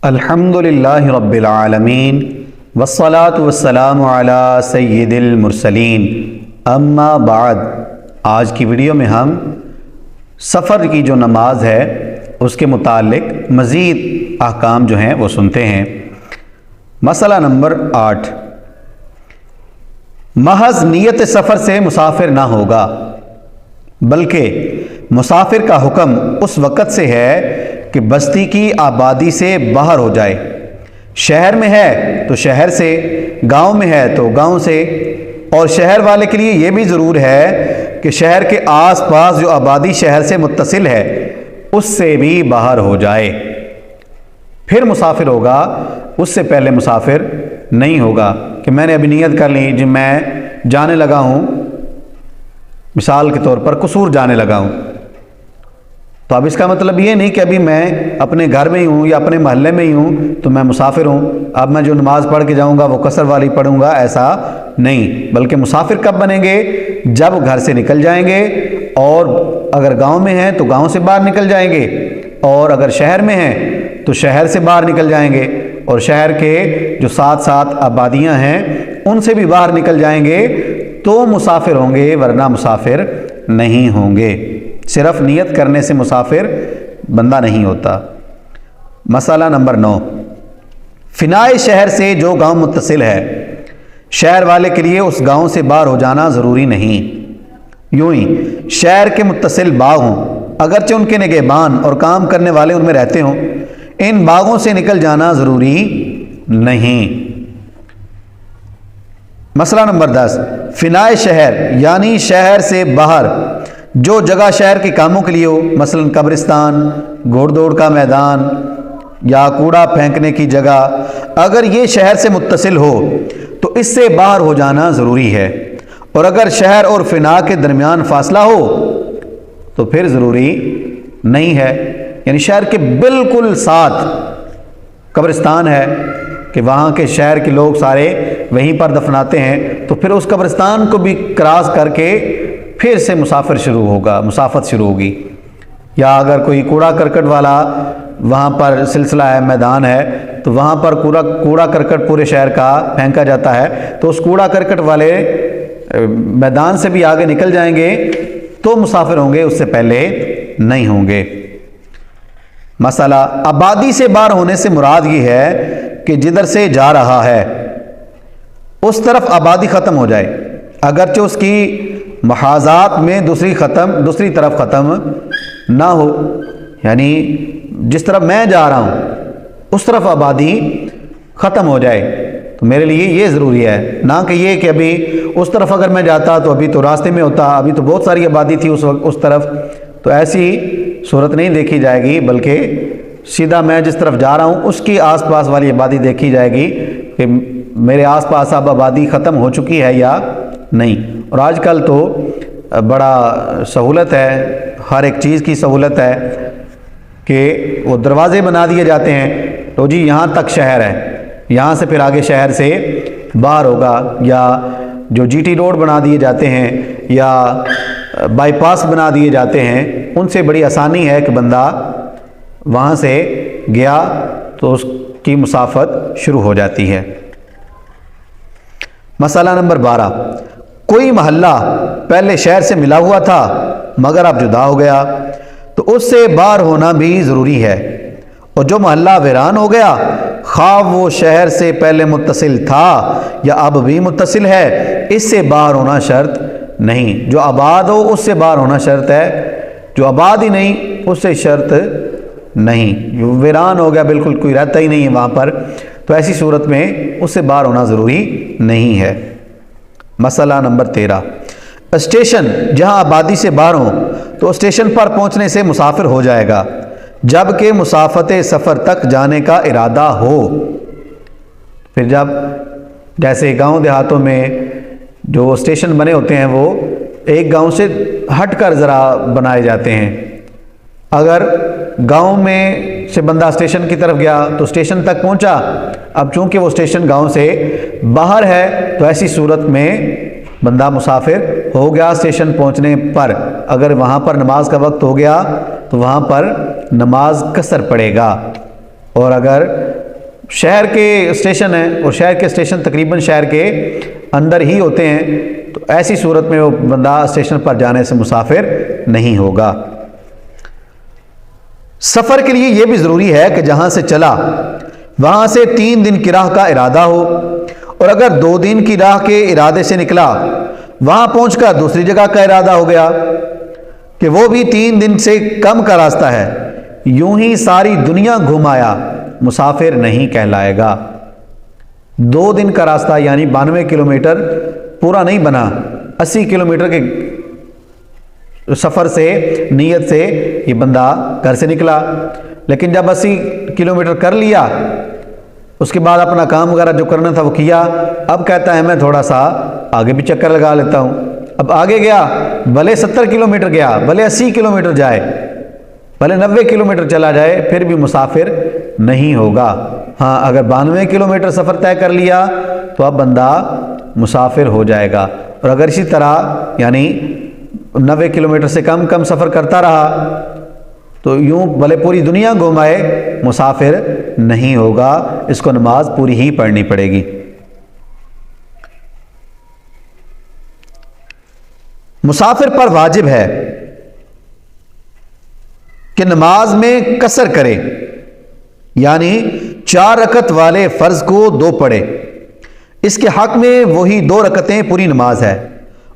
الحمدللہ رب العالمین والصلاة والسلام علی سید المرسلین اما بعد۔ آج کی ویڈیو میں ہم سفر کی جو نماز ہے اس کے متعلق مزید احکام جو ہیں وہ سنتے ہیں۔ مسئلہ نمبر 8، محض نیت سفر سے مسافر نہ ہوگا، بلکہ مسافر کا حکم اس وقت سے ہے کہ بستی کی آبادی سے باہر ہو جائے۔ شہر میں ہے تو شہر سے، گاؤں میں ہے تو گاؤں سے، اور شہر والے کے لیے یہ بھی ضرور ہے کہ شہر کے آس پاس جو آبادی شہر سے متصل ہے اس سے بھی باہر ہو جائے، پھر مسافر ہوگا، اس سے پہلے مسافر نہیں ہوگا کہ میں نے ابھی نیت کر لی جی میں جانے لگا ہوں، مثال کے طور پر قصور جانے لگا ہوں، تو اب اس کا مطلب یہ نہیں کہ ابھی میں اپنے گھر میں ہی ہوں یا اپنے محلے میں ہی ہوں تو میں مسافر ہوں، اب میں جو نماز پڑھ کے جاؤں گا وہ قصر والی پڑھوں گا، ایسا نہیں، بلکہ مسافر کب بنیں گے؟ جب گھر سے نکل جائیں گے، اور اگر گاؤں میں ہیں تو گاؤں سے باہر نکل جائیں گے، اور اگر شہر میں ہیں تو شہر سے باہر نکل جائیں گے، اور شہر کے جو ساتھ ساتھ آبادیاں ہیں ان سے بھی باہر نکل جائیں گے تو مسافر ہوں گے، ورنہ مسافر نہیں ہوں گے۔ صرف نیت کرنے سے مسافر بندہ نہیں ہوتا۔ مسئلہ نمبر 9، فنائے شہر سے جو گاؤں متصل ہے، شہر والے کے لیے اس گاؤں سے باہر ہو جانا ضروری نہیں۔ یوں ہی شہر کے متصل باغ ہوں، اگرچہ ان کے نگہبان اور کام کرنے والے ان میں رہتے ہوں، ان باغوں سے نکل جانا ضروری نہیں۔ مسئلہ نمبر 10، فنائے شہر یعنی شہر سے باہر جو جگہ شہر کے کاموں کے لیے ہو، مثلا قبرستان، گھوڑ دوڑ کا میدان یا کوڑا پھینکنے کی جگہ، اگر یہ شہر سے متصل ہو تو اس سے باہر ہو جانا ضروری ہے، اور اگر شہر اور فنا کے درمیان فاصلہ ہو تو پھر ضروری نہیں ہے۔ یعنی شہر کے بالکل ساتھ قبرستان ہے کہ وہاں کے شہر کے لوگ سارے وہیں پر دفناتے ہیں، تو پھر اس قبرستان کو بھی کراس کر کے پھر سے مسافت شروع ہوگی۔ یا اگر کوئی کوڑا کرکٹ والا وہاں پر سلسلہ ہے، میدان ہے، تو وہاں پر کوڑا کرکٹ پورے شہر کا پھینکا جاتا ہے، تو اس کوڑا کرکٹ والے میدان سے بھی آگے نکل جائیں گے تو مسافر ہوں گے، اس سے پہلے نہیں ہوں گے۔ مسئلہ آبادی سے باہر ہونے سے مراد یہ ہے کہ جدھر سے جا رہا ہے اس طرف آبادی ختم ہو جائے، اگرچہ اس کی محاذات میں دوسری طرف ختم نہ ہو، یعنی جس طرف میں جا رہا ہوں اس طرف آبادی ختم ہو جائے، تو میرے لیے یہ ضروری ہے، نہ کہ یہ کہ ابھی اس طرف اگر میں جاتا تو ابھی تو راستے میں ہوتا، ابھی تو بہت ساری آبادی تھی اس طرف، تو ایسی صورت نہیں دیکھی جائے گی، بلکہ سیدھا میں جس طرف جا رہا ہوں اس کی آس پاس والی آبادی دیکھی جائے گی کہ میرے آس پاس اب آبادی ختم ہو چکی ہے یا نہیں۔ اور آج کل تو بڑا سہولت ہے، ہر ایک چیز کی سہولت ہے کہ وہ دروازے بنا دیے جاتے ہیں، تو جی یہاں تک شہر ہے، یہاں سے پھر آگے شہر سے باہر ہوگا، یا جو جی ٹی روڈ بنا دیے جاتے ہیں یا بائی پاس بنا دیے جاتے ہیں، ان سے بڑی آسانی ہے کہ بندہ وہاں سے گیا تو اس کی مسافت شروع ہو جاتی ہے۔ مسئلہ نمبر 12، کوئی محلہ پہلے شہر سے ملا ہوا تھا مگر اب جدا ہو گیا تو اس سے باہر ہونا بھی ضروری ہے، اور جو محلہ ویران ہو گیا خواہ وہ شہر سے پہلے متصل تھا یا اب بھی متصل ہے، اس سے باہر ہونا شرط نہیں۔ جو آباد ہو اس سے باہر ہونا شرط ہے، جو آباد ہی نہیں اس سے شرط نہیں، جو ویران ہو گیا بالکل کوئی رہتا ہی نہیں ہے وہاں پر، تو ایسی صورت میں اس سے باہر ہونا ضروری نہیں ہے۔ مسئلہ نمبر 13، اسٹیشن جہاں آبادی سے باہر ہوں تو اسٹیشن پر پہنچنے سے مسافر ہو جائے گا جبکہ مسافت سفر تک جانے کا ارادہ ہو۔ پھر جب جیسے گاؤں دیہاتوں میں جو اسٹیشن بنے ہوتے ہیں وہ ایک گاؤں سے ہٹ کر ذرا بنائے جاتے ہیں، اگر گاؤں میں سے بندہ اسٹیشن کی طرف گیا تو اسٹیشن تک پہنچا، اب چونکہ وہ اسٹیشن گاؤں سے باہر ہے تو ایسی صورت میں بندہ مسافر ہو گیا اسٹیشن پہنچنے پر۔ اگر وہاں پر نماز کا وقت ہو گیا تو وہاں پر نماز قصر پڑے گا، اور اگر شہر کے اسٹیشن ہیں اور شہر کے اسٹیشن تقریباً شہر کے اندر ہی ہوتے ہیں تو ایسی صورت میں وہ بندہ اسٹیشن پر جانے سے مسافر نہیں ہوگا۔ سفر کے لیے یہ بھی ضروری ہے کہ جہاں سے چلا وہاں سے 3 دن کی راہ کا ارادہ ہو، اور اگر 2 دن کی راہ کے ارادے سے نکلا وہاں پہنچ کر دوسری جگہ کا ارادہ ہو گیا کہ وہ بھی 3 دن سے کم کا راستہ ہے، یوں ہی ساری دنیا گھوم آیا، مسافر نہیں کہلائے گا۔ 2 دن کا راستہ یعنی 92 کلومیٹر پورا نہیں بنا، 80 کلومیٹر کے سفر سے نیت سے یہ بندہ گھر سے نکلا، لیکن جب 80 کلومیٹر کر لیا اس کے بعد اپنا کام وغیرہ جو کرنا تھا وہ کیا، اب کہتا ہے میں تھوڑا سا آگے بھی چکر لگا لیتا ہوں۔ اب آگے گیا، بھلے 70 کلومیٹر گیا، بھلے 80 کلومیٹر جائے، بھلے 90 کلومیٹر چلا جائے، پھر بھی مسافر نہیں ہوگا۔ ہاں اگر 92 کلومیٹر سفر طے کر لیا تو اب بندہ مسافر ہو جائے گا، اور اگر اسی طرح یعنی 90 کلومیٹر سے کم سفر کرتا رہا تو یوں بھلے پوری دنیا گھمائے مسافر نہیں ہوگا، اس کو نماز پوری ہی پڑھنی پڑے گی۔ مسافر پر واجب ہے کہ نماز میں قصر کرے، یعنی 4 رکعت والے فرض کو 2 پڑھے، اس کے حق میں وہی 2 رکعتیں پوری نماز ہے،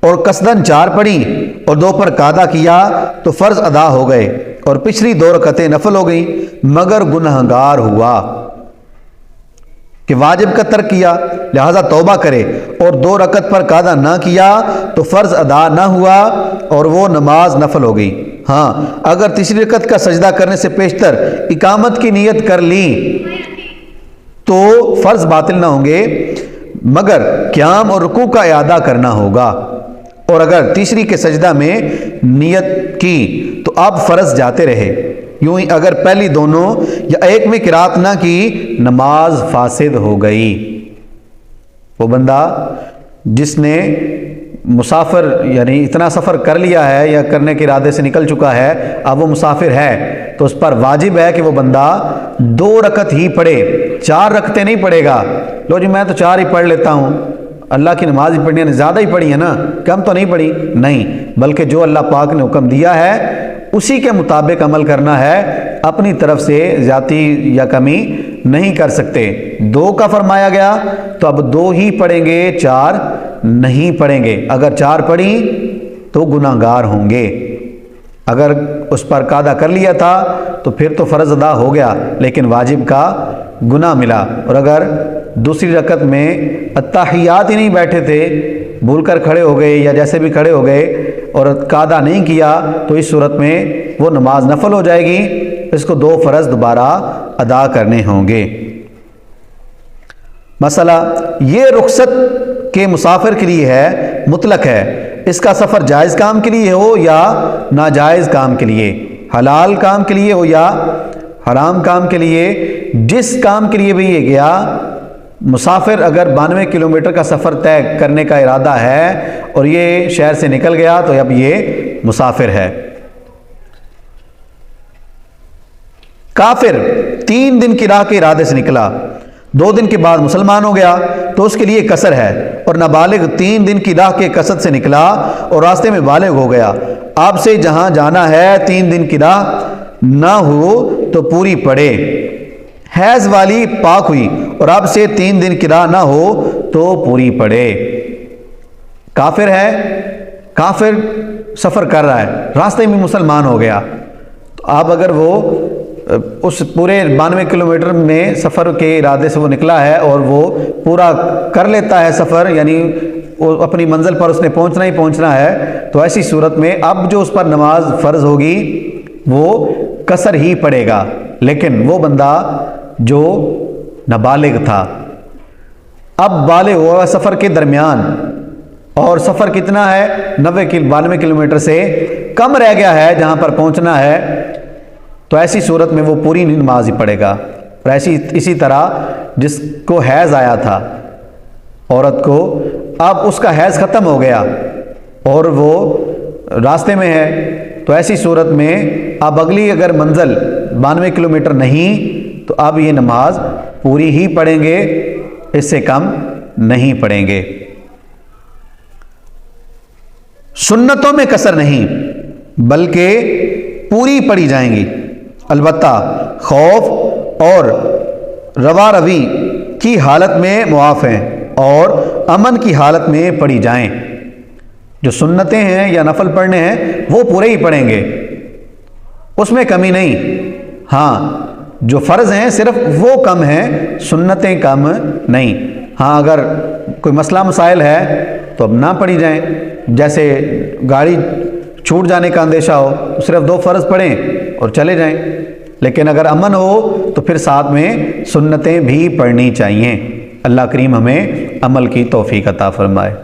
اور قصداً 4 پڑھی اور 2 پر قاعدہ کیا تو فرض ادا ہو گئے اور پچھلی 2 رکعتیں نفل ہو گئی، مگر گنہگار ہوا کہ واجب کا ترک کیا، لہذا توبہ کرے، اور 2 رکعت پر قاعدہ نہ کیا تو فرض ادا نہ ہوا اور وہ نماز نفل ہو گئی۔ ہاں اگر تیسری رکعت کا سجدہ کرنے سے پیشتر اقامت کی نیت کر لی تو فرض باطل نہ ہوں گے، مگر قیام اور رکوع کا اعادہ کرنا ہوگا، اور اگر تیسری کے سجدہ میں نیت کی تو اب فرض جاتے رہے۔ یوں ہی اگر پہلی دونوں یا ایک میں قرات نہ کی نماز فاسد ہو گئی۔ وہ بندہ جس نے مسافر یعنی اتنا سفر کر لیا ہے یا کرنے کے ارادے سے نکل چکا ہے، اب وہ مسافر ہے تو اس پر واجب ہے کہ وہ بندہ 2 رکعت ہی پڑھے، 4 رکعتیں نہیں پڑھے گا۔ لو جی میں تو 4 ہی پڑھ لیتا ہوں، اللہ کی نماز ہی پڑھنی ہے، زیادہ ہی پڑھی ہے نا، کم تو نہیں پڑھی، نہیں، بلکہ جو اللہ پاک نے حکم دیا ہے اسی کے مطابق عمل کرنا ہے، اپنی طرف سے زیادتی یا کمی نہیں کر سکتے۔ 2 کا فرمایا گیا تو اب 2 ہی پڑھیں گے، 4 نہیں پڑھیں گے۔ اگر 4 پڑھی تو گناہگار ہوں گے، اگر اس پر قاعدہ کر لیا تھا تو پھر تو فرض ادا ہو گیا لیکن واجب کا گناہ ملا، اور اگر دوسری رکعت میں اتحیات ہی نہیں بیٹھے تھے، بھول کر کھڑے ہو گئے یا جیسے بھی کھڑے ہو گئے اور قاعدہ نہیں کیا تو اس صورت میں وہ نماز نفل ہو جائے گی، اس کو 2 فرض دوبارہ ادا کرنے ہوں گے۔ مسئلہ یہ رخصت کے مسافر کے لیے ہے، مطلق ہے، اس کا سفر جائز کام کے لیے ہو یا ناجائز کام کے لیے، حلال کام کے لیے ہو یا حرام کام کے لیے، جس کام کے لیے بھی یہ گیا، مسافر اگر 92 کلومیٹر کا سفر طے کرنے کا ارادہ ہے اور یہ شہر سے نکل گیا تو اب یہ مسافر ہے۔ کافر 3 دن کی راہ کے ارادے سے نکلا، 2 دن کے بعد مسلمان ہو گیا تو اس کے لیے قصر ہے، اور نابالغ 3 دن کی راہ کے قصد سے نکلا اور راستے میں بالغ ہو گیا، آپ سے جہاں جانا ہے 3 دن کی راہ نہ ہو تو پوری پڑے، حیض والی پاک ہوئی اور اب سے 3 دن کی راہ نہ ہو تو پوری پڑے۔ کافر ہے، کافر سفر کر رہا ہے، راستے میں مسلمان ہو گیا تو اب اگر وہ اس پورے 92 کلومیٹر میں سفر کے ارادے سے وہ نکلا ہے اور وہ پورا کر لیتا ہے سفر، یعنی اپنی منزل پر اس نے پہنچنا ہی پہنچنا ہے، تو ایسی صورت میں اب جو اس پر نماز فرض ہوگی وہ قصر ہی پڑے گا، لیکن وہ بندہ جو نابالغ تھا اب بالغ ہوا سفر کے درمیان، اور سفر کتنا ہے 92 کلومیٹر سے کم رہ گیا ہے جہاں پر پہنچنا ہے، تو ایسی صورت میں وہ پوری نماز ہی پڑھے گا۔ اور اسی طرح جس کو حیض آیا تھا عورت کو، اب اس کا حیض ختم ہو گیا اور وہ راستے میں ہے، تو ایسی صورت میں اب اگلی اگر منزل 92 کلومیٹر نہیں تو اب یہ نماز پوری ہی پڑھیں گے، اس سے کم نہیں پڑھیں گے۔ سنتوں میں کسر نہیں بلکہ پوری پڑھی جائیں گی، البتہ خوف اور روا روی کی حالت میں معاف ہیں اور امن کی حالت میں پڑھی جائیں۔ جو سنتیں ہیں یا نفل پڑھنے ہیں وہ پورے ہی پڑھیں گے، اس میں کمی نہیں۔ ہاں جو فرض ہیں صرف وہ کم ہیں، سنتیں کم نہیں۔ ہاں اگر کوئی مسئلہ مسائل ہے تو اب نہ پڑھی جائیں، جیسے گاڑی چھوٹ جانے کا اندیشہ ہو تو صرف 2 فرض پڑھیں اور چلے جائیں، لیکن اگر امن ہو تو پھر ساتھ میں سنتیں بھی پڑھنی چاہیے۔ اللہ کریم ہمیں عمل کی توفیق عطا فرمائے۔